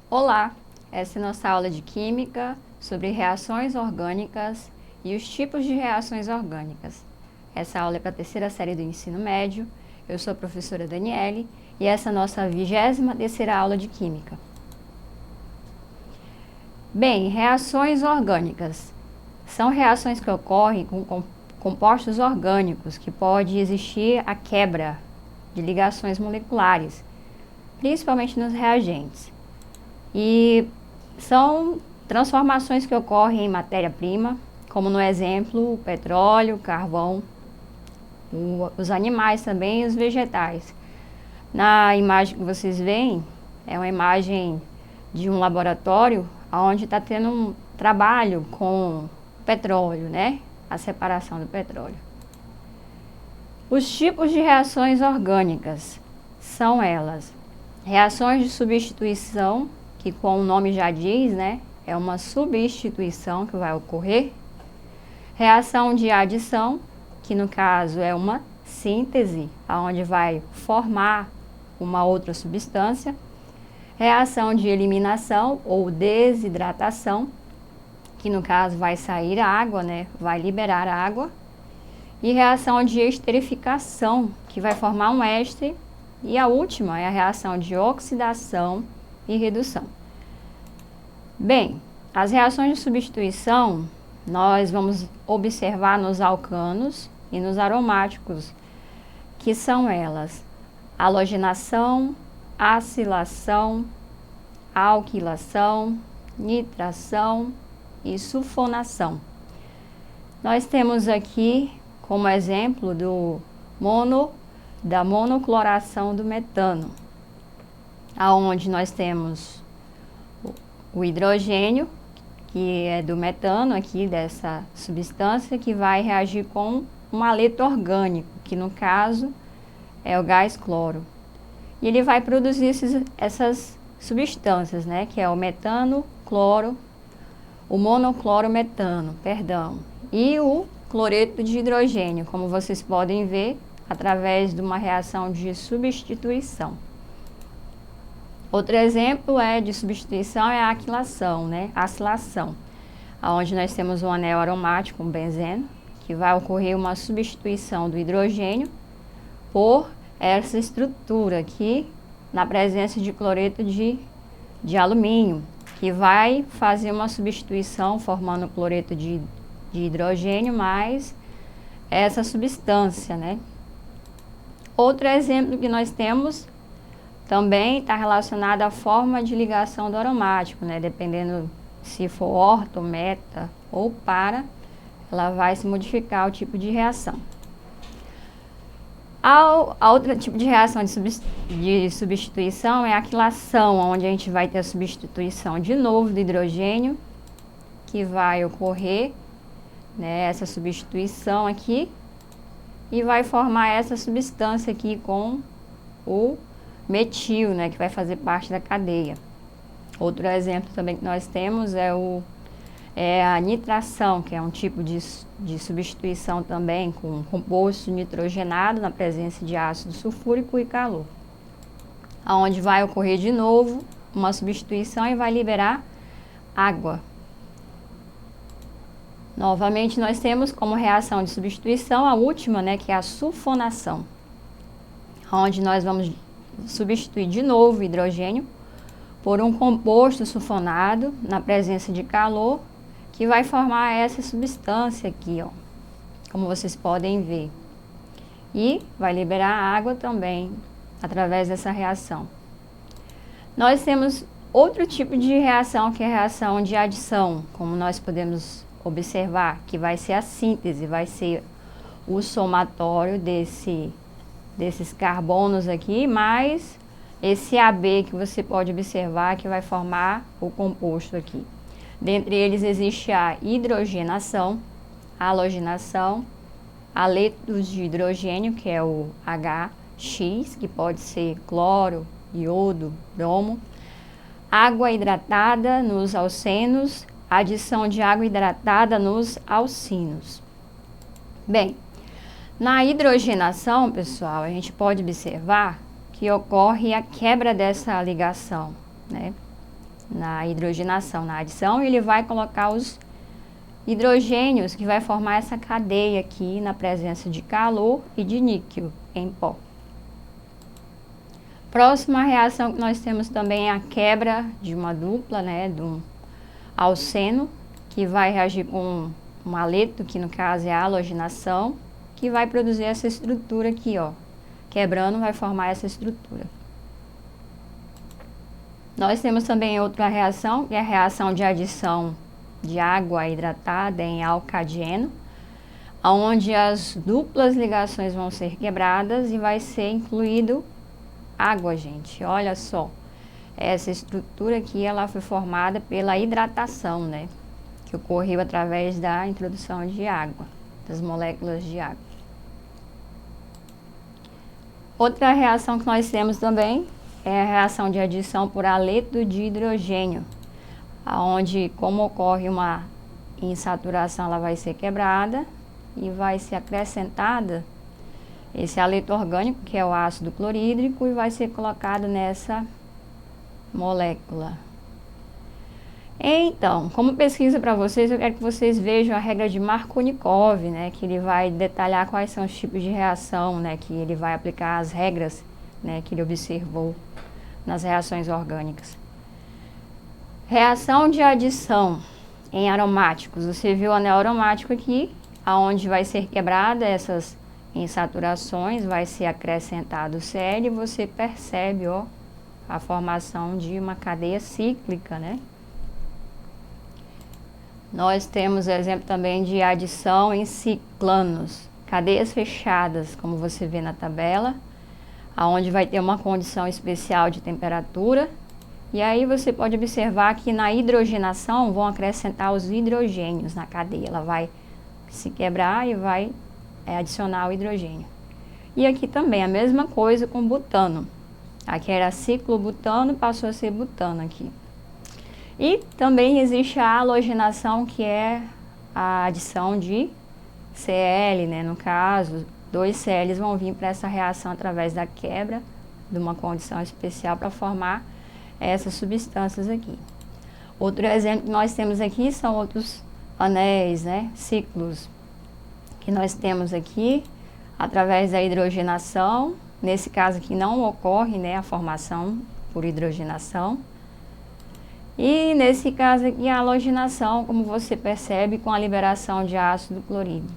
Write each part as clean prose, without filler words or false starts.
Olá, essa é a nossa aula de Química sobre reações orgânicas e os tipos de reações orgânicas. Essa aula é para a terceira série do ensino médio. Eu sou a professora Daniele e essa é a nossa 23ª aula de Química. Bem, reações orgânicas são reações que ocorrem com compostos orgânicos, que pode existir a quebra de ligações moleculares, principalmente nos reagentes. E são transformações que ocorrem em matéria-prima, como no exemplo, o petróleo, o carvão, os animais também e os vegetais. Na imagem que vocês veem, é uma imagem de um laboratório onde está tendo um trabalho com petróleo, né? A separação do petróleo. Os tipos de reações orgânicas são elas: reações de substituição, que como o nome já diz, né, é uma substituição que vai ocorrer. Reação de adição, que no caso é uma síntese, onde vai formar uma outra substância. Reação de eliminação ou desidratação, que no caso vai sair água, né, vai liberar água. E reação de esterificação, que vai formar um éster. E a última é a reação de oxidação e redução. Bem, as reações de substituição nós vamos observar nos alcanos e nos aromáticos, que são elas: halogenação, acilação, alquilação, nitração e sulfonação. Nós temos aqui como exemplo da monocloração do metano, aonde nós temos o hidrogênio, que é do metano aqui, dessa substância, que vai reagir com um haleto orgânico, que no caso é o gás cloro. E ele vai produzir essas substâncias, né, que é o metano, cloro, o monoclorometano, perdão, e o cloreto de hidrogênio, como vocês podem ver, através de uma reação de substituição. Outro exemplo de substituição é a aquilação, né? Acilação, onde nós temos um anel aromático, um benzeno, que vai ocorrer uma substituição do hidrogênio por essa estrutura aqui, na presença de cloreto de alumínio, que vai fazer uma substituição formando cloreto de hidrogênio mais essa substância, né? Outro exemplo que nós temos também está relacionado à forma de ligação do aromático, né? Dependendo se for orto, meta ou para, ela vai se modificar o tipo de reação. A outro tipo de reação de substituição é a aquilação, onde a gente vai ter a substituição de novo do hidrogênio, que vai ocorrer, né, essa substituição aqui, e vai formar essa substância aqui com o metil, né, que vai fazer parte da cadeia. Outro exemplo também que nós temos é a nitração, que é um tipo de substituição também com composto nitrogenado na presença de ácido sulfúrico e calor, onde vai ocorrer de novo uma substituição e vai liberar água. Novamente nós temos como reação de substituição a última, né, que é a sulfonação, onde nós vamos substituir de novo o hidrogênio por um composto sulfonado na presença de calor, que vai formar essa substância aqui, ó, como vocês podem ver. E vai liberar água também através dessa reação. Nós temos outro tipo de reação, que é a reação de adição, como nós podemos observar, que vai ser a síntese, vai ser o somatório desses carbonos aqui, mais esse AB que você pode observar, que vai formar o composto aqui. Dentre eles existe a hidrogenação, a halogenação, haletos de hidrogênio, que é o HX, que pode ser cloro, iodo, bromo, água hidratada nos alcenos, adição de água hidratada nos alcinos. Bem, na hidrogenação, pessoal, a gente pode observar que ocorre a quebra dessa ligação, né? na hidrogenação, na adição, ele vai colocar os hidrogênios que vai formar essa cadeia aqui na presença de calor e de níquel em pó. Próxima reação que nós temos também é a quebra de uma dupla, né, do alceno, que vai reagir com um haleto, que no caso é a halogenação, que vai produzir essa estrutura aqui, ó. Quebrando vai formar essa estrutura. Nós temos também outra reação, que é a reação de adição de água hidratada em alcadieno, onde as duplas ligações vão ser quebradas e vai ser incluído água, gente. Olha só, essa estrutura aqui, ela foi formada pela hidratação, né? Que ocorreu através da introdução de água, das moléculas de água. Outra reação que nós temos também é a reação de adição por haleto de hidrogênio, onde, como ocorre uma insaturação, ela vai ser quebrada e vai ser acrescentada esse haleto orgânico, que é o ácido clorídrico, e vai ser colocado nessa molécula. Então, como pesquisa para vocês, eu quero que vocês vejam a regra de Markovnikov, né, que ele vai detalhar quais são os tipos de reação, né, que ele vai aplicar as regras, né, que ele observou nas reações orgânicas. Reação de adição em aromáticos. Você viu o anel aromático aqui, aonde vai ser quebrada essas insaturações, vai ser acrescentado o Cl e você percebe, ó, a formação de uma cadeia cíclica, né? Nós temos exemplo também de adição em ciclanos, cadeias fechadas, como você vê na tabela, aonde vai ter uma condição especial de temperatura. E aí você pode observar que na hidrogenação vão acrescentar os hidrogênios na cadeia. Ela vai se quebrar e vai adicionar o hidrogênio. E aqui também a mesma coisa com butano. Aqui era ciclobutano, passou a ser butano aqui. E também existe a halogenação, que é a adição de Cl, né? No caso, 2 Cl's vão vir para essa reação através da quebra de uma condição especial para formar essas substâncias aqui. Outro exemplo que nós temos aqui são outros anéis, né? Ciclos, que nós temos aqui através da hidrogenação. Nesse caso aqui não ocorre, né, a formação por hidrogenação. E nesse caso aqui a halogenação, como você percebe, com a liberação de ácido clorídrico.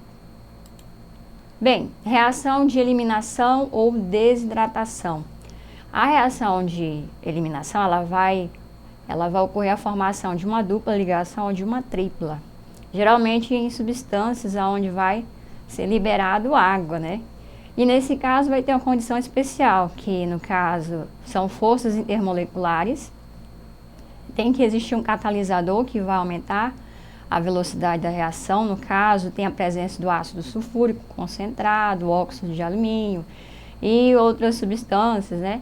Bem, reação de eliminação ou desidratação. A reação de eliminação, ela vai ocorrer a formação de uma dupla ligação ou de uma tripla. Geralmente em substâncias onde vai ser liberado água, né? E nesse caso vai ter uma condição especial, que no caso são forças intermoleculares. Tem que existir um catalisador que vai aumentar a velocidade da reação. No caso, tem a presença do ácido sulfúrico concentrado, óxido de alumínio e outras substâncias, né?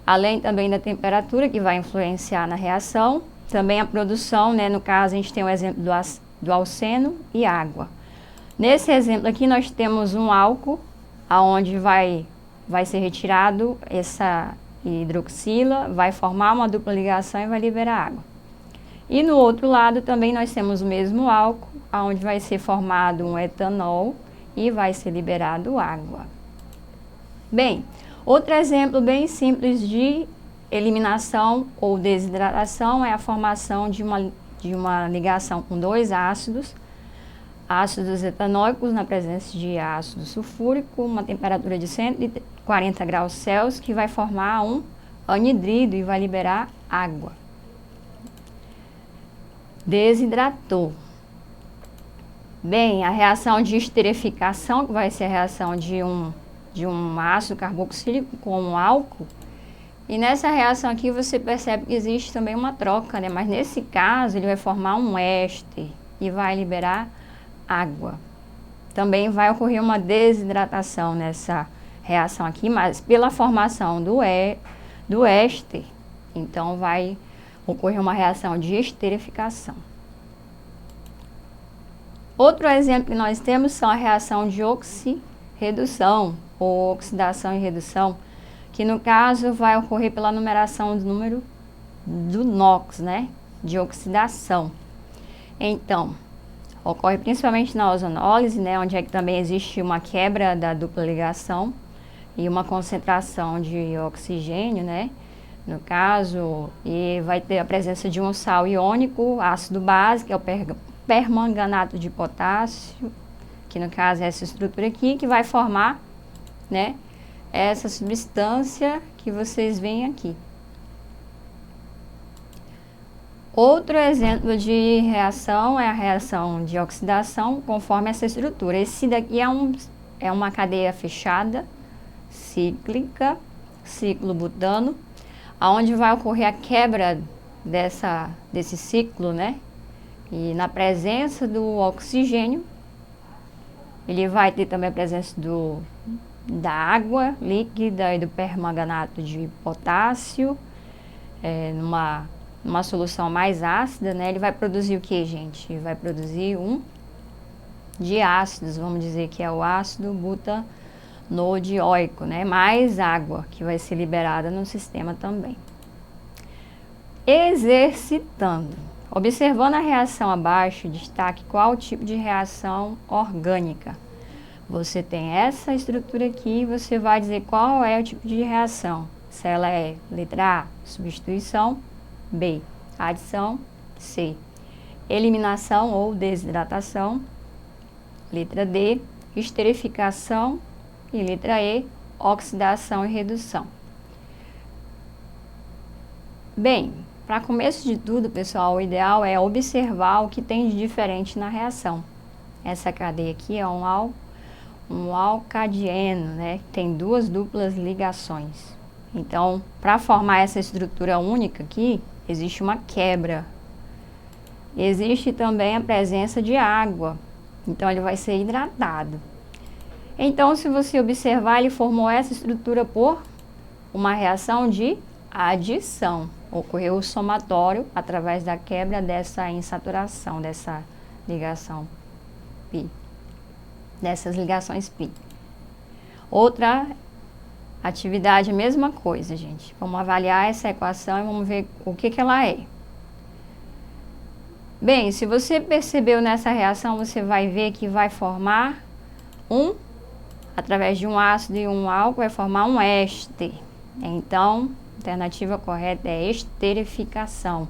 Além também da temperatura, que vai influenciar na reação. Também a produção, né? No caso, a gente tem o exemplo do alceno e água. Nesse exemplo aqui, nós temos um álcool, onde vai ser retirado essa hidroxila, vai formar uma dupla ligação e vai liberar água. E no outro lado também nós temos o mesmo álcool, onde vai ser formado um etanol e vai ser liberado água. Bem, outro exemplo bem simples de eliminação ou desidratação é a formação de uma ligação com 2 ácidos etanóicos na presença de ácido sulfúrico, uma temperatura de 140 graus Celsius, que vai formar um anidrido e vai liberar água. Desidratou. Bem, a reação de esterificação, que vai ser a reação de um ácido carboxílico com um álcool. E nessa reação aqui você percebe que existe também uma troca, né? Mas nesse caso ele vai formar um éster e vai liberar água. Também vai ocorrer uma desidratação nessa reação aqui, mas pela formação do éster, então vai ocorrer uma reação de esterificação. Outro exemplo que nós temos são a reação de oxirredução ou oxidação e redução, que no caso vai ocorrer pela numeração do número do NOx, né? De oxidação. Então, ocorre principalmente na ozonólise, né? Onde é que também existe uma quebra da dupla ligação e uma concentração de oxigênio, né? No caso, e vai ter a presença de um sal iônico, ácido base, que é o permanganato de potássio, que no caso é essa estrutura aqui, que vai formar, né, essa substância que vocês veem aqui. Outro exemplo de reação é a reação de oxidação conforme essa estrutura. Esse daqui é uma cadeia fechada, cíclica, ciclo butano, onde vai ocorrer a quebra desse ciclo, né? E na presença do oxigênio, ele vai ter também a presença da água líquida e do permanganato de potássio, numa solução mais ácida, né? Ele vai produzir o que, gente? Ele vai produzir um diácidos, vamos dizer que é o ácido butanodioico, né? Mais água que vai ser liberada no sistema também. Exercitando. Observando a reação abaixo, destaque qual tipo de reação orgânica. Você tem essa estrutura aqui, você vai dizer qual é o tipo de reação. Se ela é letra A, substituição, B, adição, C, eliminação ou desidratação, letra D, esterificação e letra E, oxidação e redução. Bem, para começo de tudo, pessoal, o ideal é observar o que tem de diferente na reação. Essa cadeia aqui é um alcadieno, né? Tem duas duplas ligações. Então, para formar essa estrutura única aqui, existe uma quebra. Existe também a presença de água. Então, ele vai ser hidratado. Então, se você observar, ele formou essa estrutura por uma reação de adição. Ocorreu o somatório através da quebra dessa insaturação, dessa ligação pi, dessas ligações pi. Outra atividade, a mesma coisa, gente. Vamos avaliar essa equação e vamos ver o que ela é. Bem, se você percebeu nessa reação, você vai ver que vai formar através de um ácido e um álcool, vai formar um éster. Então, a alternativa correta é esterificação.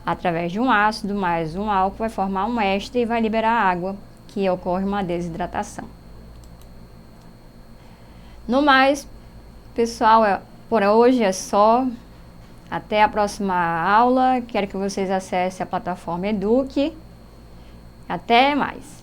Através de um ácido mais um álcool, vai formar um éster e vai liberar água, que ocorre uma desidratação. No mais, pessoal, por hoje é só. Até a próxima aula. Quero que vocês acessem a plataforma Eduque. Até mais!